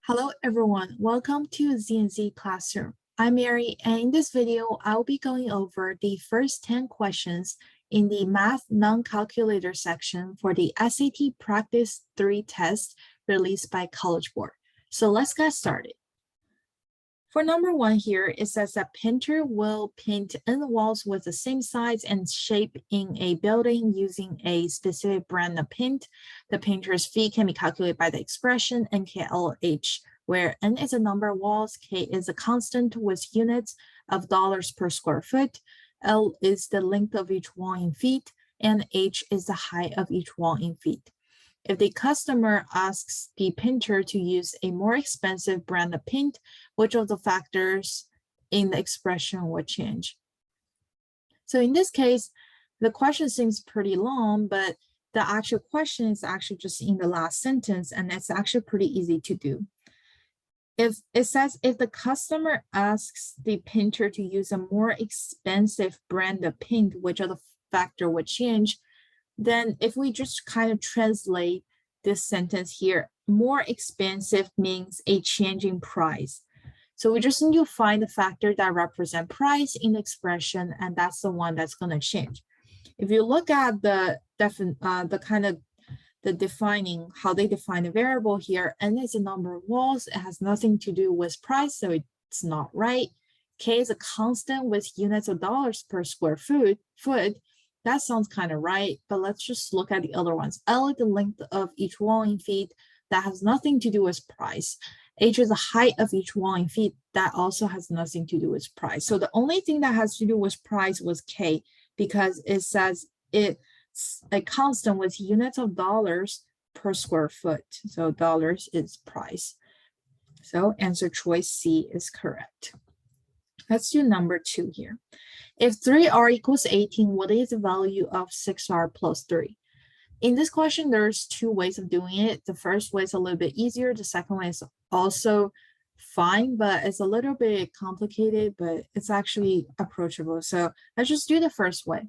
Hello everyone, welcome to ZNZ Classroom. I'm Mary, and in this video, I'll be going over the first 10 questions in the Math Non-Calculator section for the SAT Practice 3 test released by College Board. So let's get started. For number 1 here, it says that painter will paint in the walls with the same size and shape in a building using a specific brand of paint. The painter's fee can be calculated by the expression NKLH, where N is a number of walls, K is a constant with units of dollars per square foot, L is the length of each wall in feet, and H is the height of each wall in feet. If the customer asks the painter to use a more expensive brand of paint, which of the factors in the expression would change? So in this case, the question seems pretty long, but the actual question is actually just in the last sentence, and it's actually pretty easy to do. If it says, if the customer asks the painter to use a more expensive brand of paint, which of the factor would change? Then if we just kind of translate this sentence here, more expensive means a change in price. So we just need to find the factor that represent price in the expression, and that's the one that's going to change. If you look at the defining, how they define the variable here, N is a number of walls, it has nothing to do with price, so it's not right. K is a constant with units of dollars per square foot. That sounds kind of right, but let's just look at the other ones. L is the length of each wall in feet. That has nothing to do with price. H is the height of each wall in feet. That also has nothing to do with price. So the only thing that has to do with price was K, because it says it's a constant with units of dollars per square foot. So dollars is price. So answer choice C is correct. Let's do number 2 here. If 3r equals 18, what is the value of 6r plus 3? In this question, there's 2 ways of doing it. The first way is a little bit easier. The second way is also fine, but it's a little bit complicated, but it's actually approachable. So let's just do the first way.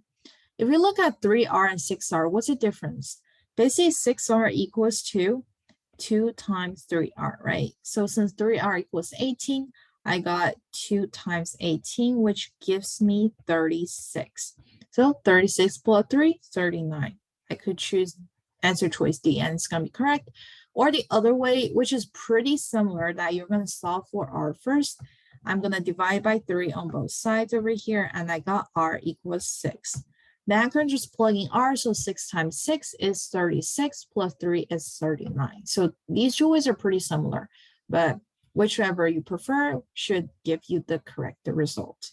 If we look at 3r and 6r, what's the difference? They say 6r equals 2 times 3r, right? So since 3r equals 18, I got 2 times 18, which gives me 36. So 36 plus 3, 39. I could choose answer choice D, and it's going to be correct. Or the other way, which is pretty similar, that you're going to solve for R first. I'm going to divide by 3 on both sides over here, and I got R equals 6. Then I can just plug in R, so 6 times 6 is 36, plus 3 is 39. So these two ways are pretty similar, but whichever you prefer should give you the correct result.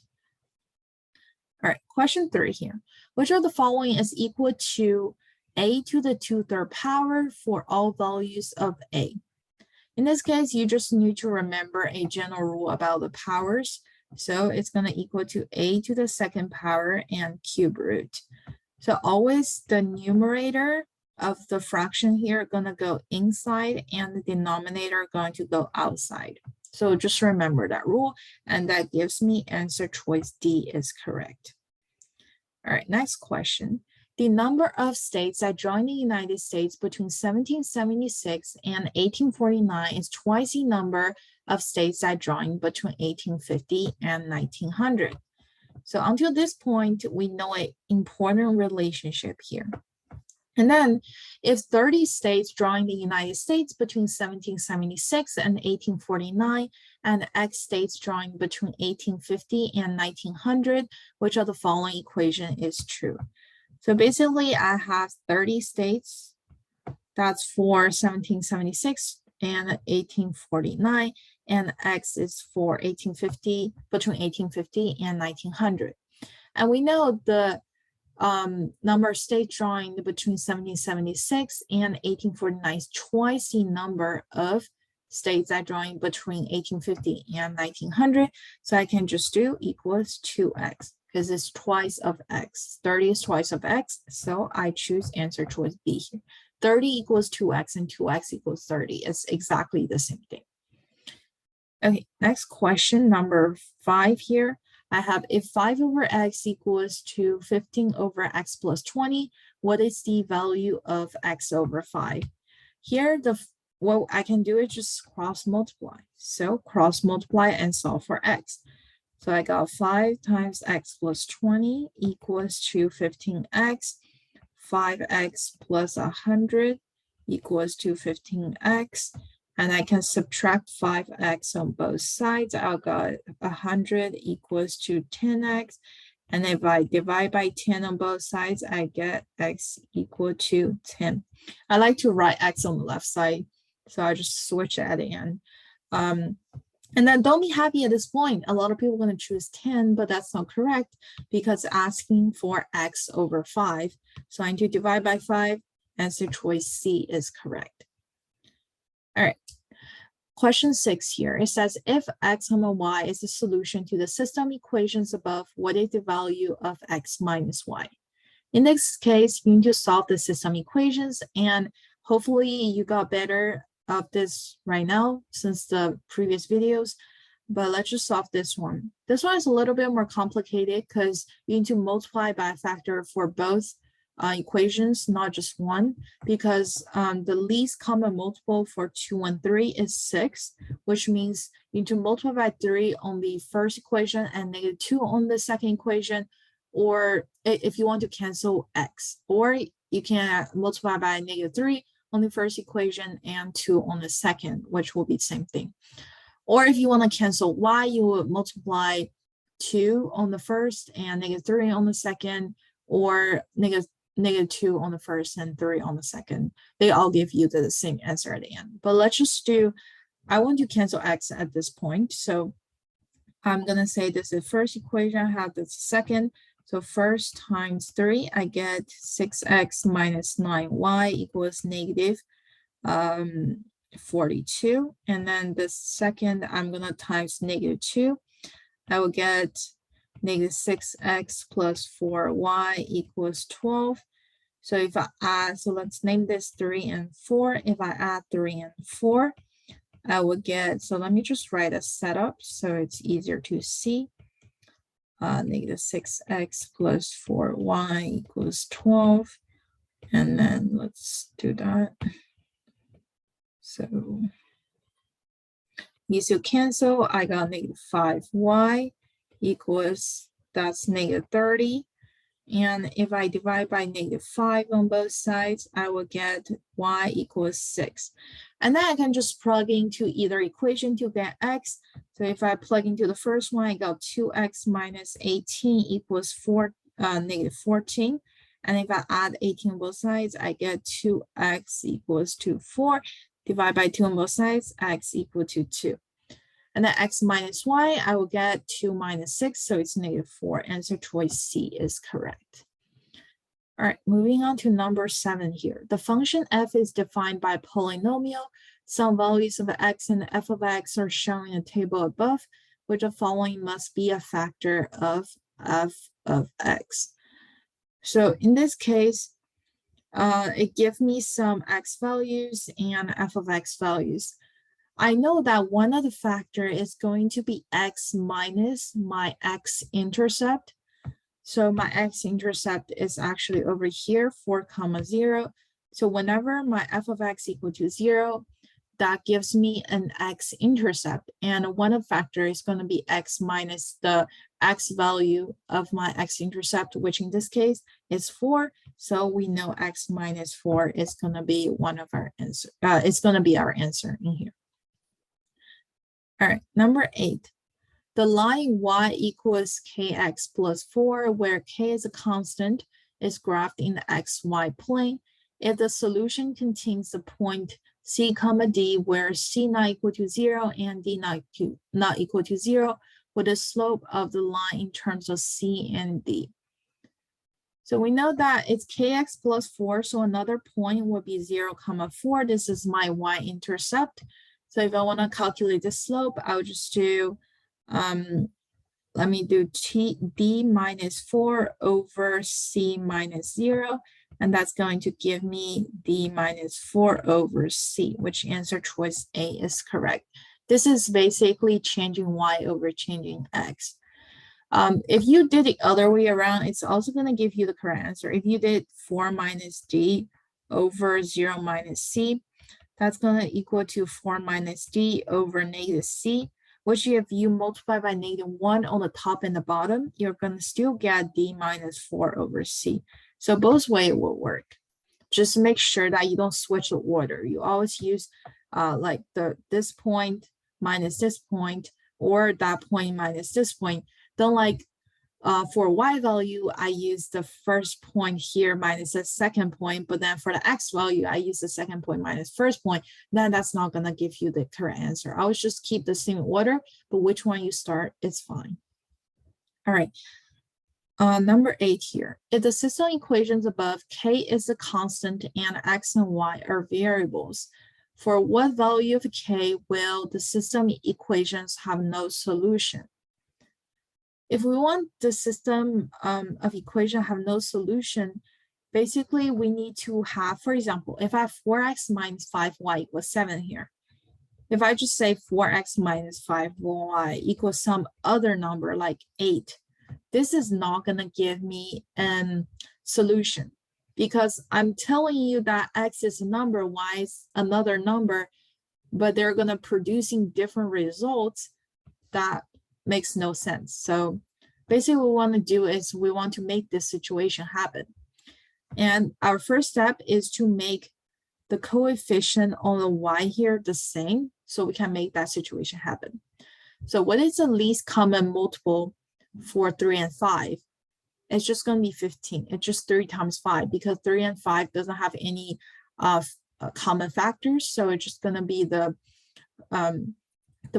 All right, question 3 here. Which of the following is equal to a to the 2/3 power for all values of a? In this case, you just need to remember a general rule about the powers. So it's going to equal to a to the 2nd power and cube root. So always the numerator of the fraction here going to go inside and the denominator going to go outside. So just remember that rule, and that gives me answer choice D is correct. All right, next question. The number of states that joined the United States between 1776 and 1849 is twice the number of states that joined between 1850 and 1900. So until this point, we know an important relationship here. And then if 30 states joined the United States between 1776 and 1849, and X states joined between 1850 and 1900, which of the following equation is true? So basically, I have 30 states. That's for 1776 and 1849, and X is for 1850, between 1850 and 1900. And we know the number of states joined between 1776 and 1849 is twice the number of states that joined between 1850 and 1900. So I can just do equals 2x, because it's twice of x. 30 is twice of x, so I choose answer choice B here. 30 equals 2x and 2x equals 30. It's exactly the same thing. Okay, next question, number 5 here. I have if 5 over x equals to 15 over x plus 20, what is the value of x over 5? Here, what I can do is just cross multiply. So cross multiply and solve for x. So I got 5 times x plus 20 equals to 15x. 5x plus 100 equals to 15x. And I can subtract 5x on both sides. I'll got 100 equals to 10x. And if I divide by 10 on both sides, I get x equal to 10. I like to write x on the left side, so I just switch at the end. And then don't be happy at this point. A lot of people are going to choose 10, but that's not correct because it's asking for x over 5. So I need to divide by 5. Answer choice C is correct. All right. Question 6 here. It says if x comma y is the solution to the system equations above, what is the value of x minus y? In this case, you need to solve the system equations, and hopefully you got better of this right now since the previous videos, but let's just solve this one. This one is a little bit more complicated because you need to multiply by a factor for both equations, not just one, because the least common multiple for 2 and 3 is 6, which means you need to multiply by 3 on the first equation and -2 on the second equation, or if you want to cancel x, or you can multiply by -3 on the first equation and 2 on the second, which will be the same thing. Or if you want to cancel y, you will multiply 2 on the first and -3 on the second, or -2 on the first and 3 on the second. They all give you the same answer at the end. But let's just do, I want to cancel x at this point. So I'm going to say this is the first equation, I have the second. So first times 3, I get 6x minus 9y equals negative 42. And then the second, I'm going to times -2. I will get negative 6x plus 4y equals 12. So if I add, so let's name this 3 and 4. If I add 3 and 4, I will get, so let me just write a setup so it's easier to see. Negative 6x plus 4y equals 12. And then let's do that. So these two cancel. I got negative 5y equals, that's negative 30. And if I divide by -5 on both sides, I will get y equals 6. And then I can just plug into either equation to get x. So if I plug into the first one, I got 2x minus 18 equals negative 14. And if I add 18 on both sides, I get 2x equals to 4. Divide by 2 on both sides, x equal to 2. And then x minus y, I will get 2 minus 6, so it's -4. Answer choice C is correct. All right, moving on to number 7 here. The function f is defined by a polynomial. Some values of x and f of x are shown in the table above, which the following must be a factor of f of x. So in this case, it gives me some x values and f of x values. I know that one of the factor is going to be x minus my x-intercept. So my x-intercept is actually over here, 4, 0. So whenever my f of x equal to 0, that gives me an x-intercept. And one of the factor is going to be x minus the x value of my x-intercept, which in this case is 4. So we know x minus 4 is going to be one of our answer. It's going to be our answer in here. All right, number 8. The line y equals kx plus 4, where k is a constant, is graphed in the xy plane. If the solution contains the point c comma d, where c not equal to 0 and d not equal to 0, with the slope of the line in terms of c and d. So we know that it's kx plus 4, so another point would be 0, 4. This is my y-intercept. So if I want to calculate the slope, I'll just do, let me do d minus 4 over c minus 0. And that's going to give me d minus 4 over c, which answer choice A is correct. This is basically changing y over changing x. If you did the other way around, it's also going to give you the correct answer. If you did 4 minus d over 0 minus c, That's going to equal to 4 minus d over negative c, which if you multiply by -1 on the top and the bottom, you're going to still get d minus 4 over c. So both ways will work. Just make sure that you don't switch the order. You always use like this point minus this point, or that point minus this point. Don't like for y value, I use the first point here minus the second point, but then for the x value, I use the second point minus first point. Then that's not going to give you the correct answer. I always just keep the same order, but which one you start, it's fine. All right. Number 8 here. If the system equations above, k is a constant and x and y are variables, for what value of k will the system equations have no solution? If we want the system of equation have no solution, basically we need to have, for example, if I have 4x minus 5y equals 7 here, if I just say 4x minus 5y equals some other number like 8, this is not going to give me a solution, because I'm telling you that x is a number, y is another number, but they're going to producing different results. That makes no sense. So basically what we want to do is we want to make this situation happen. And our first step is to make the coefficient on the y here the same, so we can make that situation happen. So what is the least common multiple for 3 and 5? It's just going to be 15. It's just 3 times 5, because 3 and 5 doesn't have any common factors. So it's just going to be the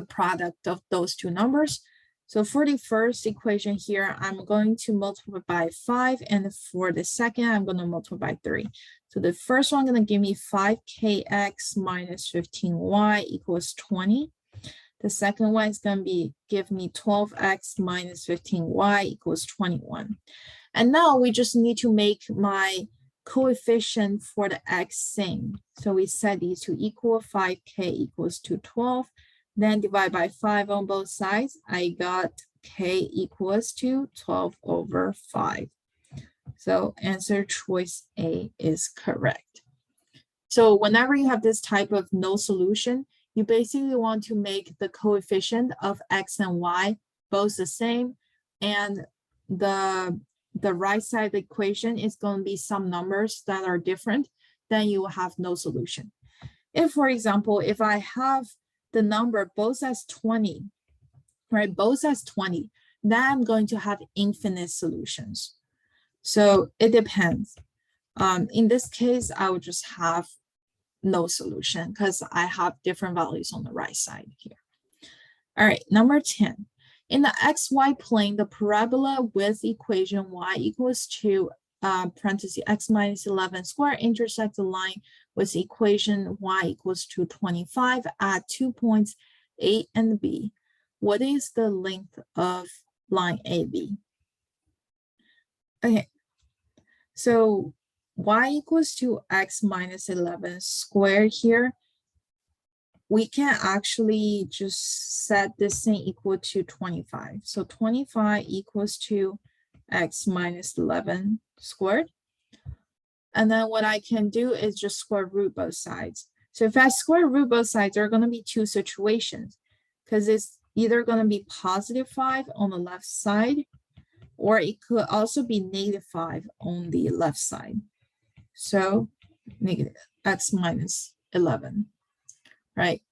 product of those two numbers. So for the first equation here, I'm going to multiply by 5. And for the second, I'm going to multiply by 3. So the first one going to give me 5kx minus 15y equals 20. The second one is going to give me 12x minus 15y equals 21. And now we just need to make my coefficient for the x same. So we set these to equal, 5k equals to 12. Then divide by 5 on both sides. I got k equals to 12 over 5. So answer choice A is correct. So whenever you have this type of no solution, you basically want to make the coefficient of x and y both the same, and the right side of the equation is going to be some numbers that are different, then you will have no solution. If, for example, if I have the number both as 20, right, both as 20, then I'm going to have infinite solutions. So it depends. In this case, I would just have no solution because I have different values on the right side here. All right, number 10. In the xy plane, the parabola with equation y equals to parentheses x minus 11 squared intersects the line with equation y equals to 25 at 2 points A and B. What is the length of line AB? Okay, so y equals to x minus 11 squared here. We can actually just set this thing equal to 25. So 25 equals to x minus 11 squared. And then what I can do is just square root both sides. So if I square root both sides, there are going to be two situations, because it's either going to be positive 5 on the left side, or it could also be negative 5 on the left side. So negative x minus 11, right?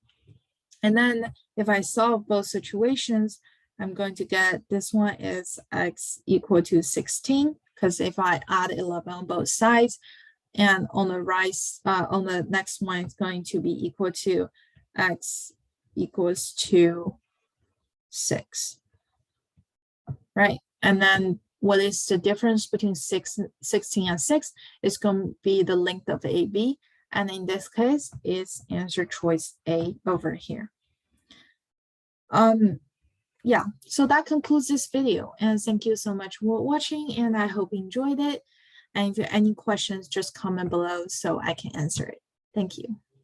And then if I solve both situations, I'm going to get this one is x equal to 16, because if I add 11 on both sides, and on the right, on the next one, it's going to be equal to x equals to 6, right? And then what is the difference between 16 and 6? It's going to be the length of AB. And in this case, it's answer choice A over here. Yeah, so that concludes this video. And thank you so much for watching. And I hope you enjoyed it. And if you have any questions, just comment below so I can answer it. Thank you.